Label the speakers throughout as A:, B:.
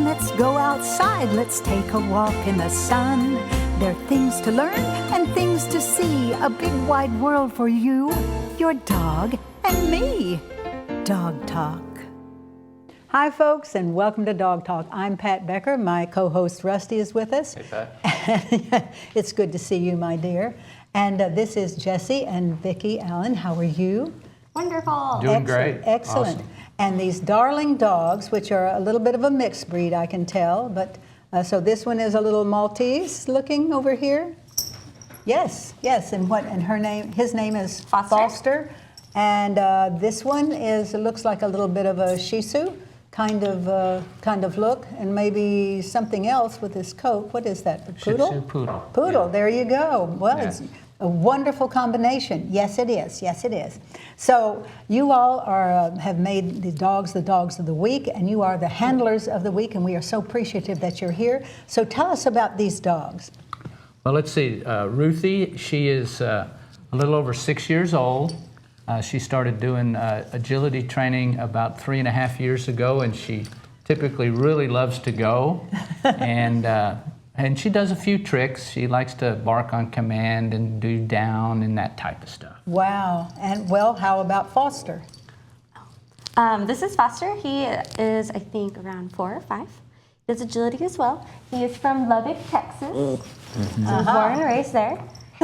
A: let's go outside. Let's take a walk in the sun. There are things to learn and things to see. A big wide world for you, your dog, and me. Dog Talk. Hi, folks, and welcome to Dog Talk. I'm Pat Becker. My co-host Rusty is with us.
B: Hey, Pat.
A: It's good to see you, my dear. And this is Jessie and Vicki Allen. How are you?
C: Wonderful.
B: Doing
A: Excellent,
B: great.
A: Excellent.
B: Awesome.
A: And these darling dogs, which are a little bit of a mixed breed, I can tell. But so this one is a little Maltese looking over here. Yes, yes. And what? And her name? His name is Foster. And this one looks like a little bit of a Shih Tzu kind of look, and maybe something else with his coat. What is that? A poodle?
B: Shih Tzu poodle.
A: Poodle.
B: Yeah.
A: There you go. Well,
B: Yeah.
A: it's a wonderful combination. Yes, it is. Yes, it is. So you all have made the dogs of the week, and you are the handlers of the week, and we are so appreciative that you're here. So tell us about these dogs.
B: Well, let's see. Ruthie, she is a little over 6 years old. She started doing agility training about 3.5 years ago, and she typically really loves to go. And she does a few tricks. She likes to bark on command and do down and that type of stuff.
A: Wow. And well, how about Foster?
C: This is Foster. He is, I think, around 4 or 5. He does agility as well. He is from Lubbock, Texas. So he was born and raised there.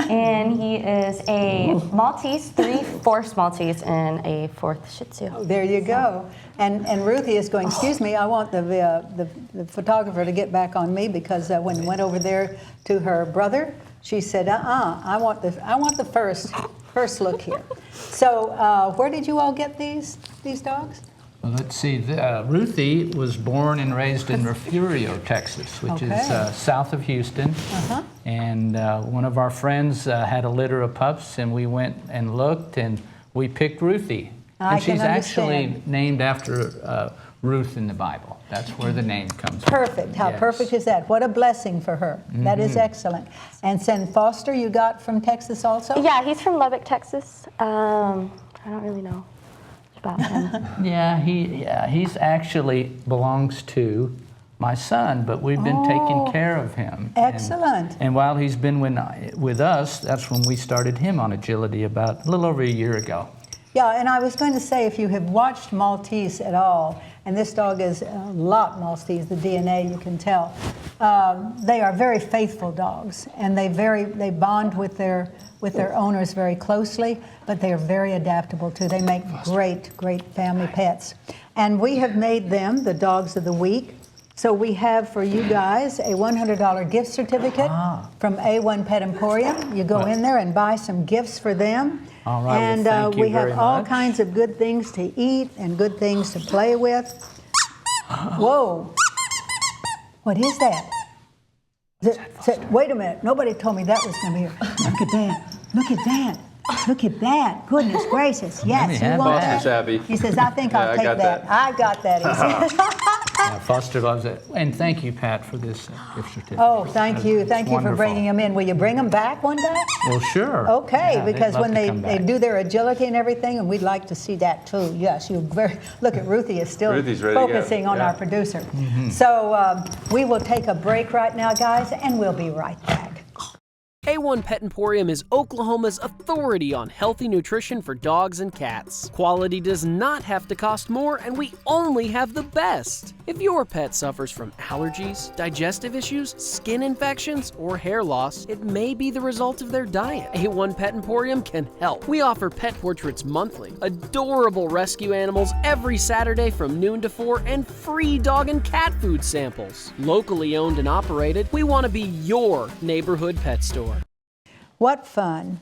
C: And he is a Maltese, 3/4 Maltese, and a 4th Shih Tzu.
A: Oh, there you go. And Ruthie is going, excuse me, I want the photographer to get back on me, because when we went over there to her brother, she said, I want the first look here. So where did you all get these dogs?
B: Well, let's see. Ruthie was born and raised in Refugio, Texas, which is south of Houston. And one of our friends had a litter of pups, and we went and looked, and we picked Ruthie. And she's actually named after Ruth in the Bible. That's where the name comes from.
A: Perfect. How perfect is that? What a blessing for her. That is excellent. And then Foster, you got from Texas also?
C: Yeah, he's from Lubbock, Texas. I don't really know about him.
B: He's actually belongs to my son, but we've been taking care of him.
A: Excellent.
B: And while he's been with us, that's when we started him on agility about a little over a year ago.
A: Yeah, and I was going to say, if you have watched Maltese at all, and this dog is a lot Maltese, the DNA you can tell, they are very faithful dogs, and they bond with their owners very closely, but they are very adaptable too. They make great family pets. And we have made them the dogs of the week. So we have for you guys a $100 gift certificate from A1 Pet Emporium. You go in there and buy some gifts for them.
B: All right,
A: and
B: well, thank you
A: we have
B: very
A: all
B: much.
A: kinds of good things to eat and good things to play with. Whoa. What is that? Wait a minute. Nobody told me that was going to be here. Look at that. Look at that. Look at that. Goodness gracious. Yes, you want that?
D: Abby.
A: He says, I think I'll take that. I got that, he said.
B: Foster loves it. And thank you, Pat, for this gift certificate.
A: Oh, thank you. Thank you for
B: wonderful.
A: bringing them in. Will you bring them back one day?
B: Well, sure.
A: Okay,
B: Yeah, they'd
A: because
B: love
A: when
B: to
A: they
B: come back.
A: do their agility and everything, and we'd like to see that too. Yes, look at Ruthie is still
D: Ruthie's ready to go.
A: focusing on
D: Yeah.
A: our producer. So we will take a break right now, guys, and we'll be right back.
E: A1 Pet Emporium is Oklahoma's authority on healthy nutrition for dogs and cats. Quality does not have to cost more, and we only have the best. If your pet suffers from allergies, digestive issues, skin infections, or hair loss, it may be the result of their diet. A1 Pet Emporium can help. We offer pet portraits monthly, adorable rescue animals every Saturday from noon to 4, and free dog and cat food samples. Locally owned and operated, we want to be your neighborhood pet store.
A: What fun.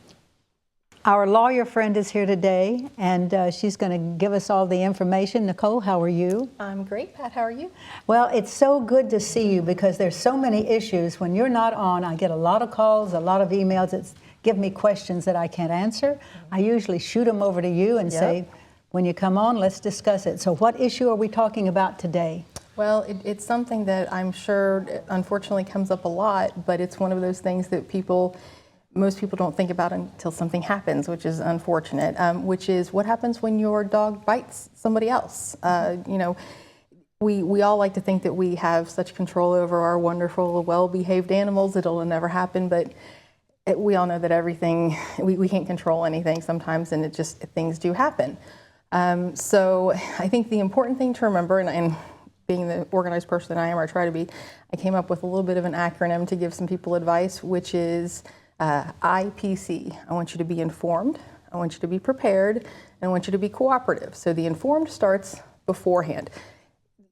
A: Our lawyer friend is here today, and she's going to give us all the information. Nicole, how are you?
F: I'm great, Pat. How are you?
A: Well, it's so good to see you because there's so many issues. When you're not on, I get a lot of calls, a lot of emails that give me questions that I can't answer. I usually shoot them over to you and say, when you come on, let's discuss it. So what issue are we talking about today?
F: Well, it's something that I'm sure, unfortunately, comes up a lot, but it's one of those things that most people don't think about until something happens, which is unfortunate, which is what happens when your dog bites somebody else. we all like to think that we have such control over our wonderful, well-behaved animals that it'll never happen, but we all know that everything, we can't control anything sometimes, and things do happen. So I think the important thing to remember, and being the organized person that I am, or try to be, I came up with a little bit of an acronym to give some people advice, which is IPC. I want you to be informed, I want you to be prepared, and I want you to be cooperative. So the informed starts beforehand.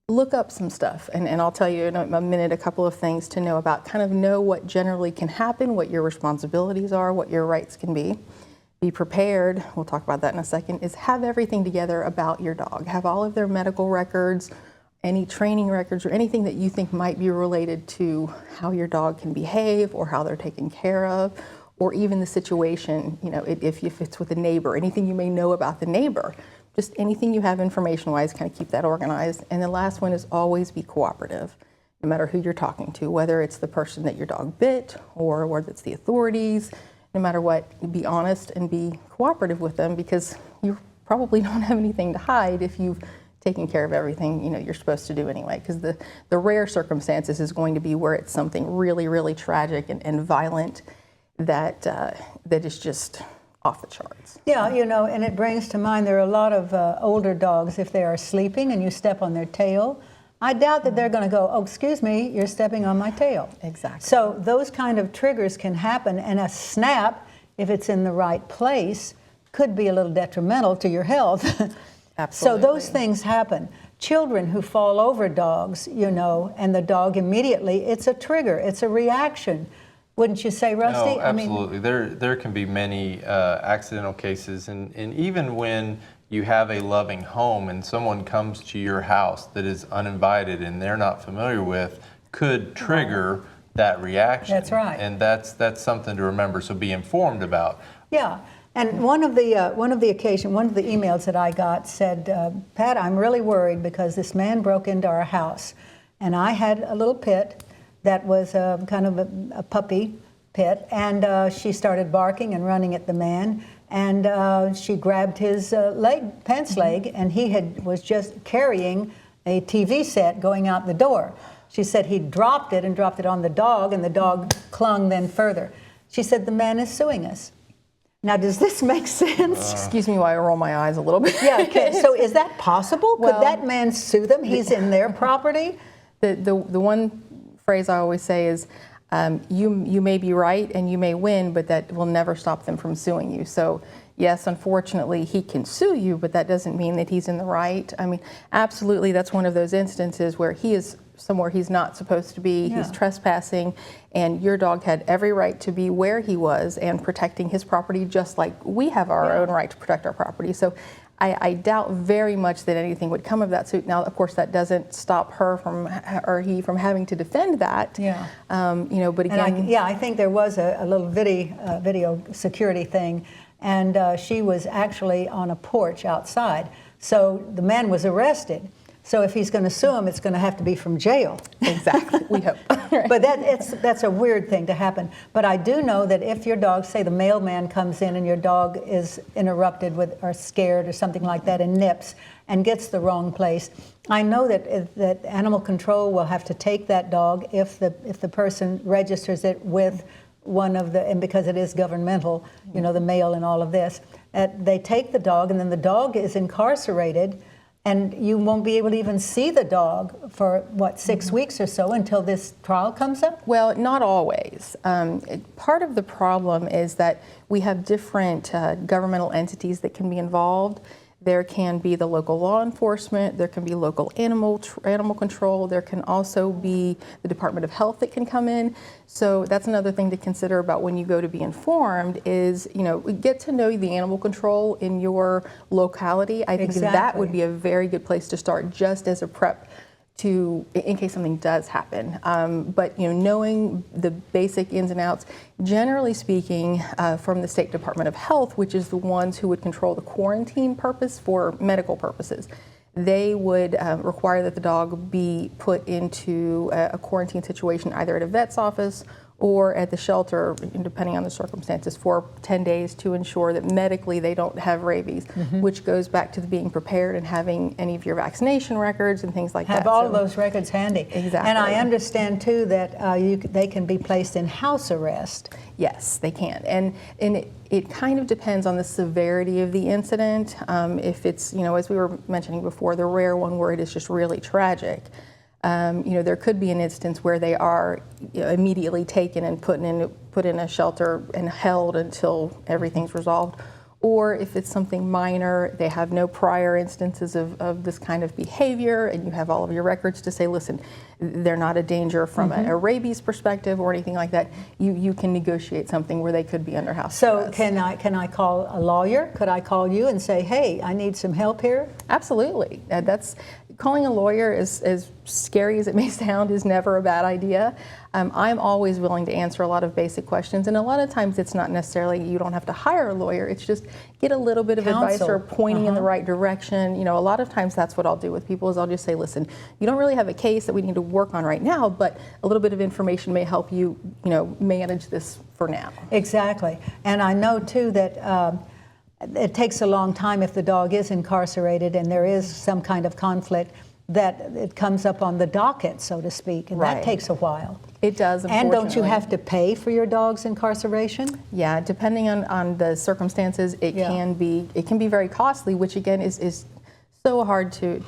F: Look up some stuff, and I'll tell you in a minute a couple of things to know about. Kind of know what generally can happen, what your responsibilities are, what your rights can be. Be prepared, we'll talk about that in a second, is have everything together about your dog. Have all of their medical records, any training records, or anything that you think might be related to how your dog can behave or how they're taken care of, or even the situation, if it's with a neighbor, anything you may know about the neighbor. Just anything you have information-wise, kind of keep that organized. And the last one is always be cooperative, no matter who you're talking to, whether it's the person that your dog bit or whether it's the authorities, no matter what, be honest and be cooperative with them, because you probably don't have anything to hide if you've taken care of everything you're supposed to do anyway, because the rare circumstances is going to be where it's something really, really tragic and violent that is just off the charts.
A: Yeah, and it brings to mind there are a lot of older dogs, if they are sleeping and you step on their tail, I doubt that they're going to go, oh, excuse me, you're stepping on my tail.
F: Exactly.
A: So those kind of triggers can happen, and a snap, if it's in the right place, could be a little detrimental to your health.
F: Absolutely.
A: So those things happen. Children who fall over dogs, and the dog immediately, it's a trigger, it's a reaction. Wouldn't you say, Rusty?
D: No, absolutely. There can be many accidental cases, and even when you have a loving home and someone comes to your house that is uninvited and they're not familiar with, could trigger that reaction.
A: That's right.
D: And that's something to remember. So be informed about.
A: Yeah. And one of the emails that I got said, Pat, I'm really worried because this man broke into our house, and I had a little pit that was kind of a puppy pit, and she started barking and running at the man, and she grabbed his pants leg, and he was just carrying a TV set going out the door. She said he dropped it on the dog, and the dog clung then further. She said the man is suing us. Now, does this make sense?
F: Excuse me while I roll my eyes a little bit.
A: Yeah, okay. So is that possible?
F: Well,
A: could that man sue them? He's in their property?
F: The one phrase I always say is, you may be right and you may win, but that will never stop them from suing you. So yes, unfortunately, he can sue you, but that doesn't mean that he's in the right. I mean, absolutely, that's one of those instances where he is somewhere he's not supposed to be, he's trespassing, and your dog had every right to be where he was and protecting his property just like we have our own right to protect our property. So I doubt very much that anything would come of that suit. Now, of course, that doesn't stop her he from having to defend that. Yeah. But again,
A: I think there was a little video security thing, and she was actually on a porch outside. So the man was arrested. So if he's going to sue him, it's going to have to be from jail.
F: Exactly, we hope.
A: But that's a weird thing to happen. But I do know that if your dog, say the mailman comes in and your dog is interrupted or scared or something like that and nips and gets the wrong place, I know that animal control will have to take that dog if the person registers it with one of and because it is governmental, the mail and all of this, they take the dog, and then the dog is incarcerated. And you won't be able to even see the dog for, 6 weeks or so until this trial comes up?
F: Well, not always. Part of the problem is that we have different governmental entities that can be involved. There can be the local law enforcement, there can be local animal control, there can also be the Department of Health that can come in. So that's another thing to consider about when you go to be informed is, get to know the animal control in your locality. I think that would be a very good place to start just as a prep in case something does happen. But knowing the basic ins and outs, generally speaking, from the State Department of Health, which is the ones who would control the quarantine purpose for medical purposes, they would require that the dog be put into a quarantine situation either at a vet's office or at the shelter, depending on the circumstances, for 10 days to ensure that medically they don't have rabies, which goes back to being prepared and having any of your vaccination records and things like that.
A: Have all of those records handy.
F: Exactly.
A: And I understand too that they can be placed in house arrest.
F: Yes, they can. And it kind of depends on the severity of the incident. If it's, as we were mentioning before, the rare one where it is just really tragic, there could be an instance where they are immediately taken and put in a shelter and held until everything's resolved. Or if it's something minor, they have no prior instances of this kind of behavior, and you have all of your records to say, listen, they're not a danger from a rabies perspective or anything like that, you can negotiate something where they could be under house arrest.
A: So can I call a lawyer? Could I call you and say, hey, I need some help here?
F: Absolutely. Calling a lawyer, as scary as it may sound, is never a bad idea. I'm always willing to answer a lot of basic questions, and a lot of times it's not necessarily you don't have to hire a lawyer. It's just get a little bit of advice or pointing in the right direction. A lot of times that's what I'll do with people is I'll just say, listen, you don't really have a case that we need to work on right now, but a little bit of information may help you, manage this for now.
A: Exactly. And I know too that it takes a long time if the dog is incarcerated and there is some kind of conflict, that it comes up on the docket, so to speak, and that takes a while.
F: It does,
A: And don't you have to pay for your dog's incarceration?
F: Yeah, depending on the circumstances, it can be very costly, which again is so hard to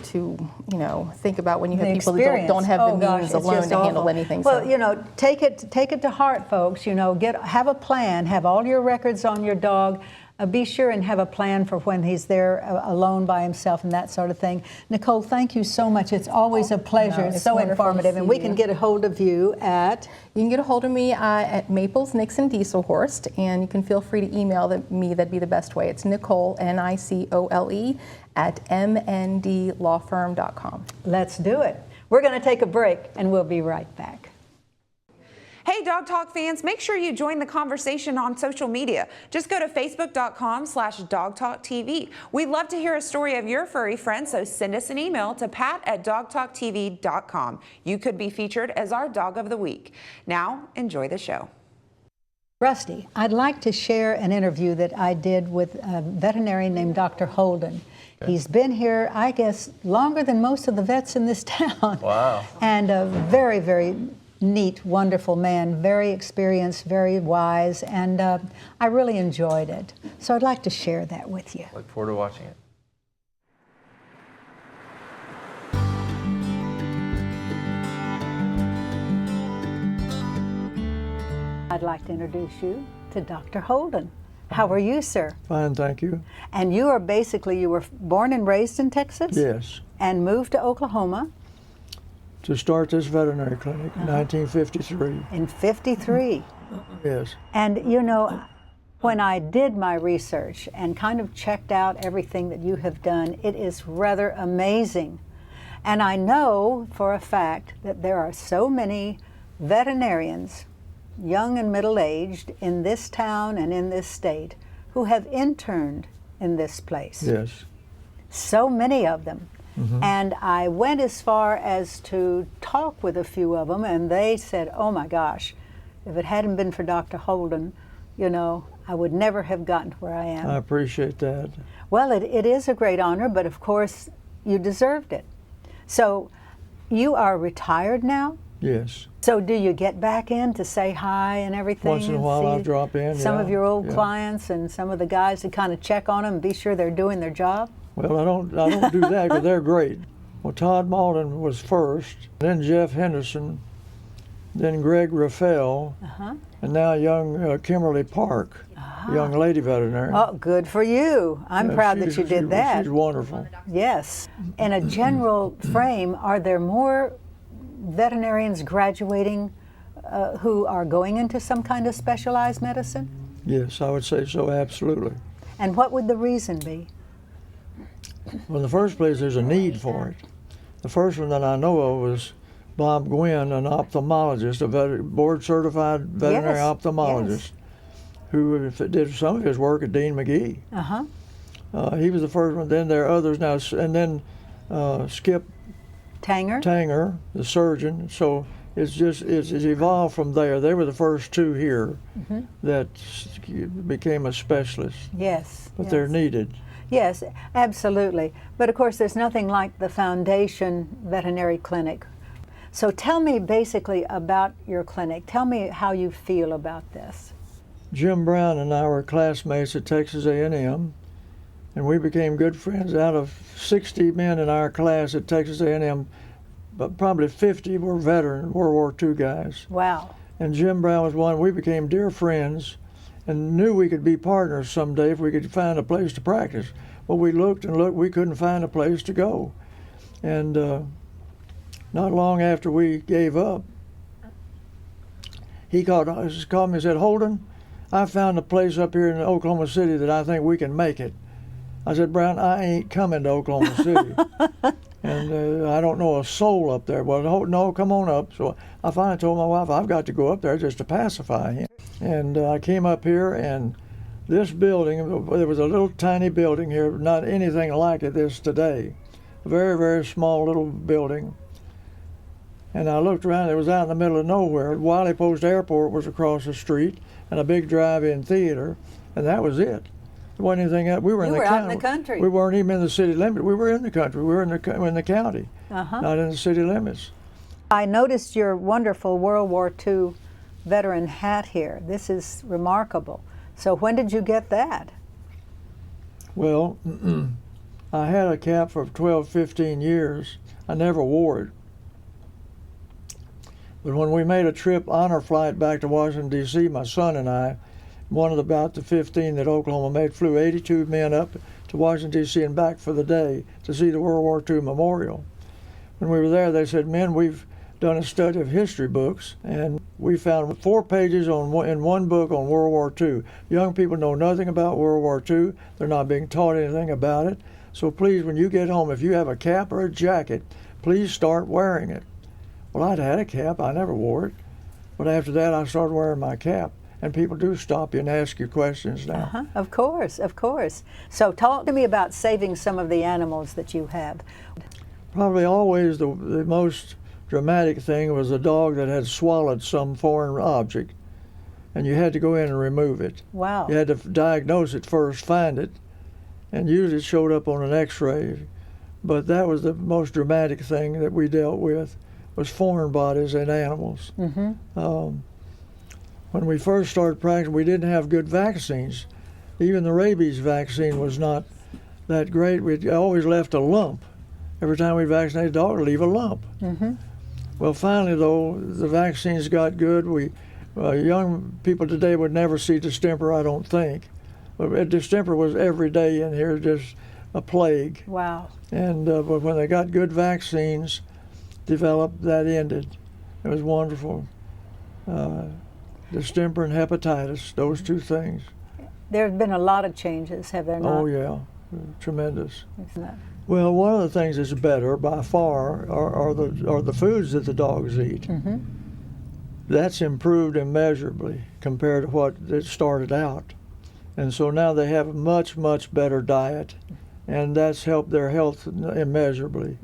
F: think about when you have people that don't have the means alone to handle anything.
A: Well, take it to heart, folks. Have a plan, have all your records on your dog. Be sure and have a plan for when he's there alone by himself and that sort of thing. Nicole, thank you so much. It's always a pleasure. It's so informative. And we can get a hold of you at?
F: You can get a hold of me at Maples, Nixon, Dieselhorst, and you can feel free to email me. That'd be the best way. It's Nicole, Nicole, at mndlawfirm.com.
A: Let's do it. We're going to take a break, and we'll be right back.
G: Hey, Dog Talk fans, make sure you join the conversation on social media. Just go to facebook.com/dogtalktv. We'd love to hear a story of your furry friend, so send us an email to pat@dogtalktv.com. You could be featured as our Dog of the Week. Now, enjoy the show.
A: Rusty, I'd like to share an interview that I did with a veterinarian named Dr. Holden. Okay. He's been here, I guess, longer than most of the vets in this town.
D: Wow.
A: And a very, very neat, wonderful man, very experienced, very wise, and I really enjoyed it. So I'd like to share that with you.
D: Look forward to watching it.
A: I'd like to introduce you to Dr. Holden. How are you, sir?
H: Fine, thank you.
A: And you were born and raised in Texas?
H: Yes.
A: And moved to Oklahoma?
H: To start this veterinary clinic in 1953.
A: In 53?
H: Yes.
A: And when I did my research and kind of checked out everything that you have done, it is rather amazing. And I know for a fact that there are so many veterinarians, young and middle-aged, in this town and in this state, who have interned in this place.
H: Yes.
A: So many of them. Mm-hmm. And I went as far as to talk with a few of them, and they said, oh my gosh, if it hadn't been for Dr. Holden, I would never have gotten to where I am.
H: I appreciate that.
A: Well, it is a great honor, but of course, you deserved it. So, you are retired now?
H: Yes.
A: So do you get back in to say hi and everything?
H: Once in a while I drop in,
A: some of your old clients and some of the guys to kind of check on them and be sure they're doing their job?
H: Well, I don't do that because they're great. Well, Todd Malden was first, then Jeff Henderson, then Greg Raffel, and now young Kimberly Park, young lady veterinarian.
A: Oh, good for you. I'm proud that you did that.
H: She's wonderful.
A: Yes. In a general frame, are there more veterinarians graduating who are going into some kind of specialized medicine?
H: Yes, I would say so, absolutely.
A: And what would the reason be?
H: Well, in the first place, there's a need for it. The first one that I know of was Bob Gwynn, an ophthalmologist, a board-certified veterinary ophthalmologist, who did some of his work at Dean McGee. He was the first one. Then there are others now, and then Skip
A: Tanger,
H: the surgeon. So it's evolved from there. They were the first two here that became a specialist.
A: Yes.
H: But
A: yes.
H: they're needed.
A: Yes, absolutely. But of course, there's nothing like the Foundation Veterinary Clinic. So tell me basically about your clinic. Tell me how you feel about this.
H: Jim Brown and I were classmates at Texas A&M, and we became good friends. Out of 60 men in our class at Texas A&M, but probably 50 were veteran World War II guys.
A: Wow.
H: And Jim Brown was one. We became dear friends and knew we could be partners someday if we could find a place to practice. Well, we looked and looked, we couldn't find a place to go. And not long after we gave up, he called me and said, "Holden, I found a place up here in Oklahoma City that I think we can make it." I said, "Brown, I ain't coming to Oklahoma City. And I don't know a soul up there." "Well, no, come on up." So I finally told my wife, I've got to go up there just to pacify him. And I came up here, and this building, there was a little tiny building here, not anything like it is today. A very, very small little building. And I looked around, it was out in the middle of nowhere. Wiley Post Airport was across the street, and a big drive-in theater, and that was it. There wasn't anything else. We were in the
A: out in the country.
H: We weren't even in the city limits. We were in the country. We were in the county, not in the city limits.
A: I noticed your wonderful World War II veteran hat here. This is remarkable. So when did you get that?
H: Well, I had a cap for 12, 15 years. I never wore it. But when we made a trip, honor flight back to Washington, D.C., my son and I, one of about the 15 that Oklahoma made, flew 82 men up to Washington, D.C. and back for the day to see the World War II memorial. When we were there, they said, "Men, we've done a study of history books, and we found 4 pages in one book on World War II. Young people know nothing about World War II. They're not being taught anything about it. So please, when you get home, if you have a cap or a jacket, please start wearing it." Well, I'd had a cap. I never wore it. But after that, I started wearing my cap. And people do stop you and ask you questions now.
A: Of course, of course. So talk to me about saving some of the animals that you have.
H: Probably always the most dramatic thing was a dog that had swallowed some foreign object, and you had to go in and remove it.
A: Wow.
H: You had to diagnose it first, find it, and usually it showed up on an x-ray. But that was the most dramatic thing that we dealt with, was foreign bodies in animals. When we first started practicing, we didn't have good vaccines. Even the rabies vaccine was not that great. We always left a lump. Every time we vaccinated a dog, we'd leave a lump. Well, finally, though, the vaccines got good. Young people today would never see distemper, I don't think. But distemper was every day in here, just a plague.
A: Wow.
H: And but when they got good vaccines developed, that ended. It was wonderful. Distemper and hepatitis, those 2 things.
A: There have been a lot of changes, have there not?
H: Oh yeah, tremendous.
A: Isn't it?
H: Well, one of the things that's better by far are the foods that the dogs eat. That's improved immeasurably compared to what it started out. And so now they have a much, much better diet, and that's helped their health immeasurably.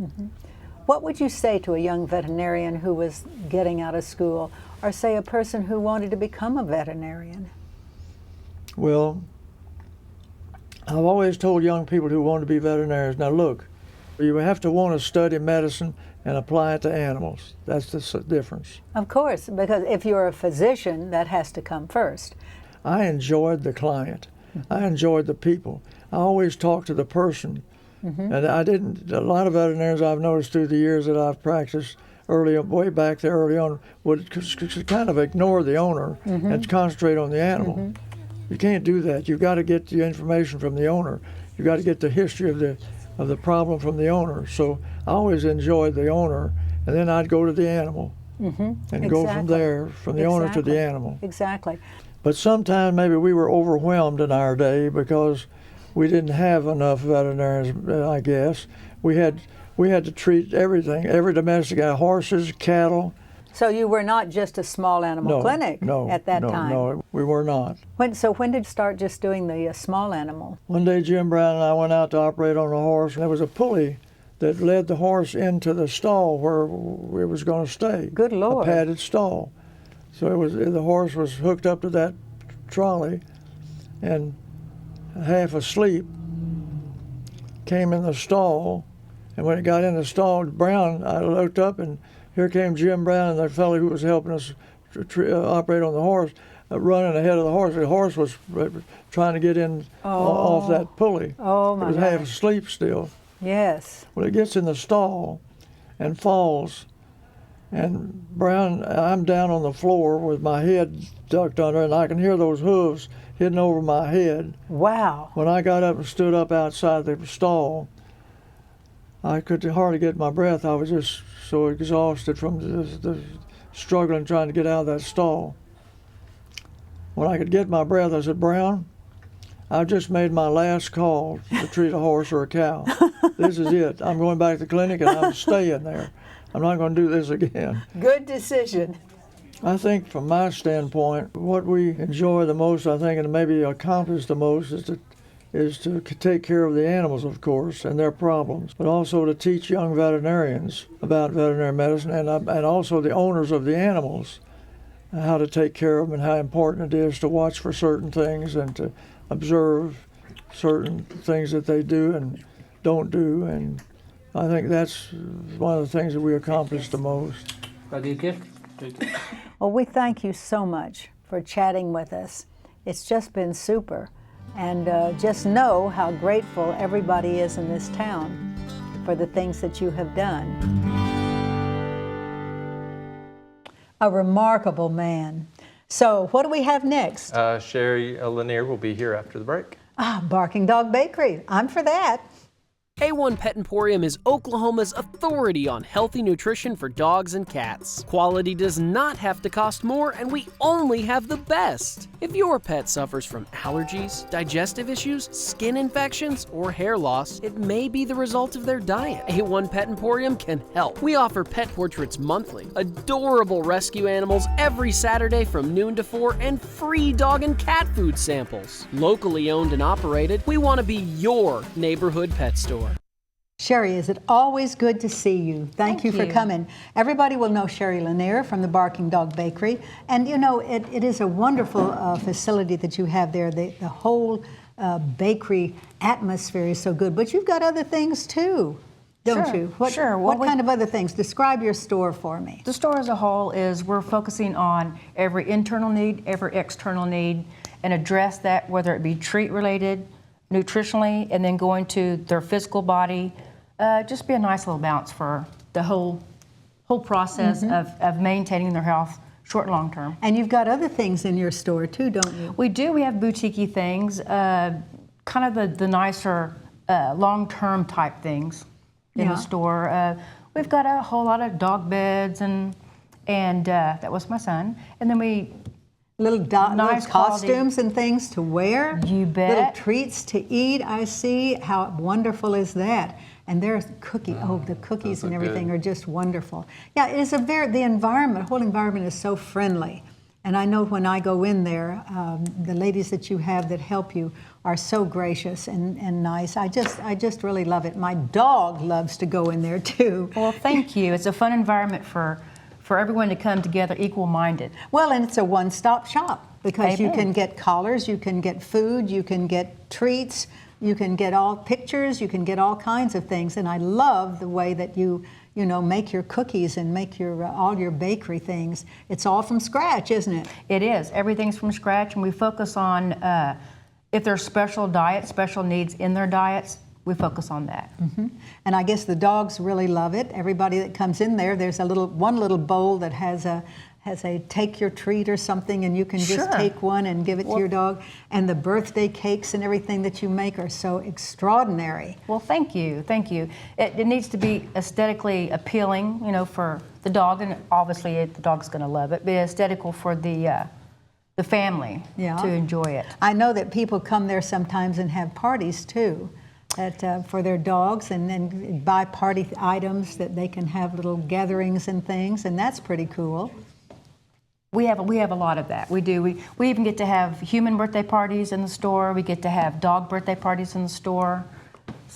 A: What would you say to a young veterinarian who was getting out of school, or say a person who wanted to become a veterinarian?
H: Well, I've always told young people who want to be veterinarians, now look, you have to want to study medicine and apply it to animals. That's the difference.
A: Of course, because if you're a physician, that has to come first.
H: I enjoyed the client. I enjoyed the people. I always talked to the person. And I didn't, a lot of veterinarians I've noticed through the years that I've practiced way back there early on, would kind of ignore the owner and concentrate on the animal. You can't do that. You've got to get the information from the owner. You've got to get the history of the problem from the owner. So I always enjoyed the owner, and then I'd go to the animal and go from there, from the owner to the animal.
A: Exactly.
H: But sometimes maybe we were overwhelmed in our day because we didn't have enough veterinarians, I guess. We had to treat everything, every domestic animal, horses, cattle.
A: So you were not just a small animal clinic at that time?
H: No, we were not.
A: So when did you start just doing the small animal?
H: One day Jim Brown and I went out to operate on a horse, and there was a pulley that led the horse into the stall where it was going to stay.
A: Good Lord.
H: A padded stall. So the horse was hooked up to that trolley, and half asleep came in the stall. And when it got in the stall, Brown, I looked up, and here came Jim Brown and the fellow who was helping us operate on the horse, running ahead of the horse. The horse was trying to get in off that pulley.
A: Oh, my
H: It was
A: gosh.
H: half asleep still.
A: Yes.
H: Well, it gets in the stall and falls. And Brown, I'm down on the floor with my head ducked under, and I can hear those hooves hitting over my head.
A: Wow.
H: When I got up and stood up outside the stall, I could hardly get my breath. I was just so exhausted from the struggling trying to get out of that stall. When I could get my breath, I said, Brown, I've just made my last call to treat a horse or a cow. This is it. I'm going back to the clinic and I'm staying there. I'm not going to do this again.
A: Good decision.
H: I think from my standpoint, what we enjoy the most, I think, and maybe accomplish the most is to take care of the animals, of course, and their problems, but also to teach young veterinarians about veterinary medicine and also the owners of the animals how to take care of them and how important it is to watch for certain things and to observe certain things that they do and don't do. And I think that's one of the things that we accomplish the most.
A: Well, we thank you so much for chatting with us. It's just been super. And just know how grateful everybody is in this town for the things that you have done. A remarkable man. So what do we have next?
D: Sherri Lanier will be here after the break.
A: Barking Dog Bakery. I'm for that.
E: A1 Pet Emporium is Oklahoma's authority on healthy nutrition for dogs and cats. Quality does not have to cost more, and we only have the best. If your pet suffers from allergies, digestive issues, skin infections, or hair loss, it may be the result of their diet. A1 Pet Emporium can help. We offer pet portraits monthly, adorable rescue animals every Saturday from noon to 4, and free dog and cat food samples. Locally owned and operated, we want to be your neighborhood pet store.
A: Sherri, is it always good to see you? Thank you for coming. Everybody will know Sherri Lanier from the Barking Dog Bakery. And you know, it is a wonderful facility that you have there. The whole bakery atmosphere is so good. But you've got other things too, don't you?
I: Sure.
A: What kind of other things? Describe your store for me.
I: The store as a whole is we're focusing on every internal need, every external need, and address that, whether it be treat related, nutritionally, and then going to their physical body. Just be a nice little balance for the whole process of maintaining their health, short and long term.
A: And you've got other things in your store too, don't you?
I: We do. We have boutique-y things, kind of the nicer long-term type things in the store. We've got a whole lot of dog beds and that was my son. And then we
A: Little
I: nice
A: costumes
I: quality.
A: And things to wear.
I: You bet.
A: Little treats to eat. I see. How wonderful is that? And there's cookie. Oh, the cookies and everything are just wonderful. Yeah, it is the environment, whole environment is so friendly. And I know when I go in there, the ladies that you have that help you are so gracious and nice. I just really love it. My dog loves to go in there too.
I: Well, thank you. It's a fun environment for everyone to come together equal-minded.
A: Well, and it's a one-stop shop because you
I: Amen.
A: can get collars, you can get food, you can get treats, you can get all pictures, you can get all kinds of things. And I love the way that you make your cookies and make your all your bakery things. It's all from scratch, isn't it?
I: It is. Everything's from scratch, and we focus on if there's special diets, special needs in their diets, we focus on that.
A: Mm-hmm. And I guess the dogs really love it. Everybody that comes in there, there's one little bowl that has a take your treat or something, and you can just take one and give it to your dog. And the birthday cakes and everything that you make are so extraordinary.
I: Well, thank you. It needs to be aesthetically appealing, for the dog, and obviously the dog's going to love it. Be aesthetical for the family to enjoy it.
A: I know that people come there sometimes and have parties too. For their dogs, and then buy party items that they can have little gatherings and things, and that's pretty cool.
I: We have a lot of that. We do. We even get to have human birthday parties in the store. We get to have dog birthday parties in the store.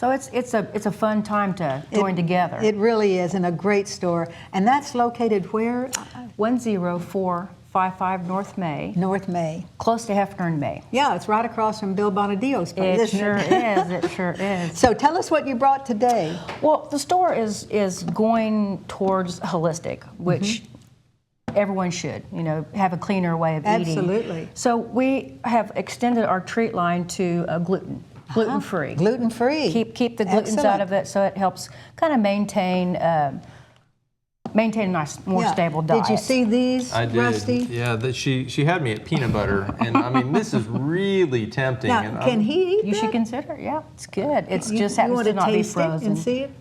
I: So it's a fun time to join together.
A: It really is, and a great store. And that's located where?
I: 10455 North May,
A: North May.
I: close to Hefner and May.
A: Yeah, it's right across from Bill Bonadillo's place,
I: It
A: isn't
I: sure
A: it?
I: is. It sure is.
A: So tell us what you brought today.
I: Well, the store is going towards holistic, which everyone should, have a cleaner way of eating.
A: Absolutely.
I: So we have extended our treat line to gluten-free.
A: Gluten-free.
I: Keep the glutens out
A: Excellent.
I: of it, so it helps kind of maintain a nice, more
A: Yeah.
I: stable diet.
A: Did you see these,
D: I did.
A: Rusty?
D: Yeah, she had me at peanut butter, and I mean this is really tempting.
A: Now,
D: and
A: can he eat
I: You
A: that?
I: should consider, yeah, it's good. It
A: You-
I: just
A: you
I: happens
A: want
I: to not be
A: taste
I: frozen.
A: it and see it?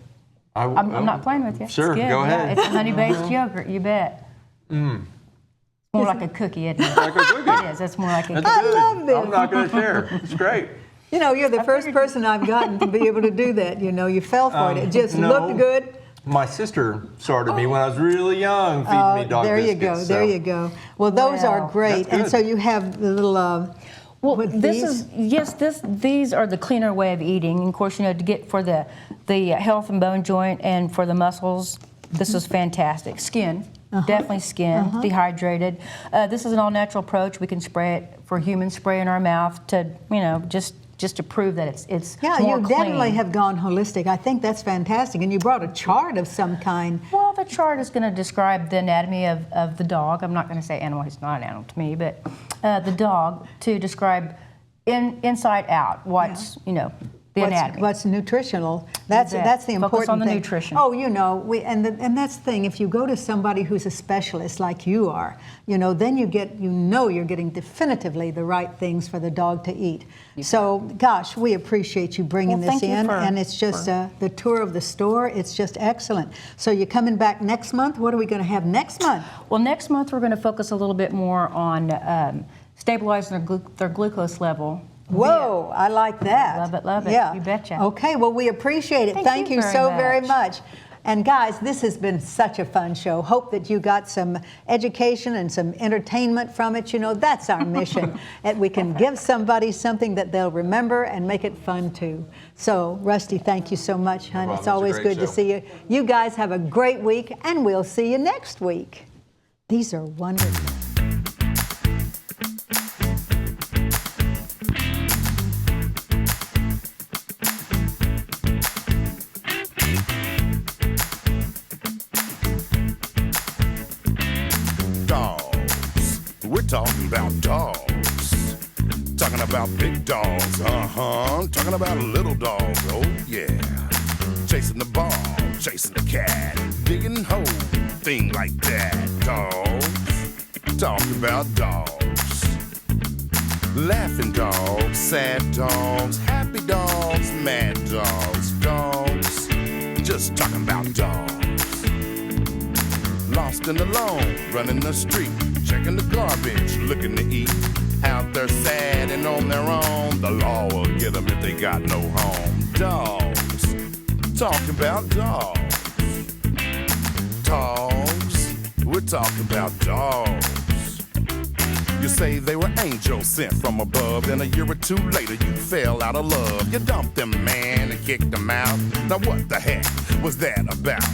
I: I'm not playing with you.
D: Sure,
I: it's good.
D: go
I: Yeah,
D: ahead.
I: it's honey-based yogurt, you bet. More like a cookie, isn't it?
D: Like a cookie.
I: It is. It's more like a
D: That's
I: cookie.
A: I
D: good.
A: love this.
D: I'm not going to share. It's great.
A: You know, you're the first person I've gotten to be able to do that. You fell for it. It just
D: no.
A: looked good.
D: My sister started me when I was really young, feeding me dog
A: there you
D: biscuits.
A: go. There
D: so-
A: you go. Well, those are
I: Wow.
A: great.
D: That's
A: And
D: good.
A: so you have the little.
I: Well,
A: with
I: this
A: these?
I: these are the cleaner way of eating. And of course, to get for the health and bone joint and for the muscles, this is fantastic. Skin, definitely skin, dehydrated. This is an all-natural approach. We can spray it for human spray in our mouth to, just to prove that it's
A: Yeah,
I: more
A: you
I: clean.
A: definitely have gone holistic. I think that's fantastic. And you brought a chart of some kind.
I: Well, the chart is going to describe the anatomy of the dog. I'm not going to say animal, he's not an animal to me, but the dog to describe inside out what's, the anatomy.
A: What's nutritional? That's
I: bet.
A: the important
I: Focus on the
A: thing.
I: nutrition.
A: Oh, and that's the thing. If you go to somebody who's a specialist like you are, then you get, you're getting definitively the right things for the dog to eat. So, gosh, we appreciate you bringing
I: Well,
A: this
I: thank you
A: in,
I: for-
A: and it's just the tour of the store. It's just excellent. So, you're coming back next month. What are we going to have next month?
I: Well, next month we're going to focus a little bit more on stabilizing their glucose level.
A: Whoa, I like that.
I: Love it, love it.
A: Yeah.
I: You betcha.
A: Okay, well, we appreciate it.
I: Thank you
A: so very
I: very
A: much. And guys, this has been such a fun show. Hope that you got some education and some entertainment from it. That's our mission, that we can give somebody something that they'll remember and make it fun too. So, Rusty, thank you so much, hon.
D: No
A: It's
D: problem.
A: always
D: It's a great
A: good to
D: show.
A: see you. You guys have a great week, and we'll see you next week. These are wonderful.
J: Dogs. We're talking about dogs. Talking about big dogs, Talking about little dogs, oh yeah. Chasing the ball, chasing the cat, digging hole, thing like that. Dogs. Talking about dogs. Laughing dogs, sad dogs, happy dogs, mad dogs, dogs. Just talking about dogs. Lost and alone, running the street, checking the garbage, looking to eat. Out there sad and on their own, the law will get them if they got no home. Dogs, talking about dogs. Dogs, we're talking about dogs. You say they were angels sent from above, then a year or two later you fell out of love. You dumped them, man, and kicked them out. Now what the heck was that about?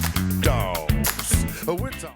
J: Dogs, we're talking.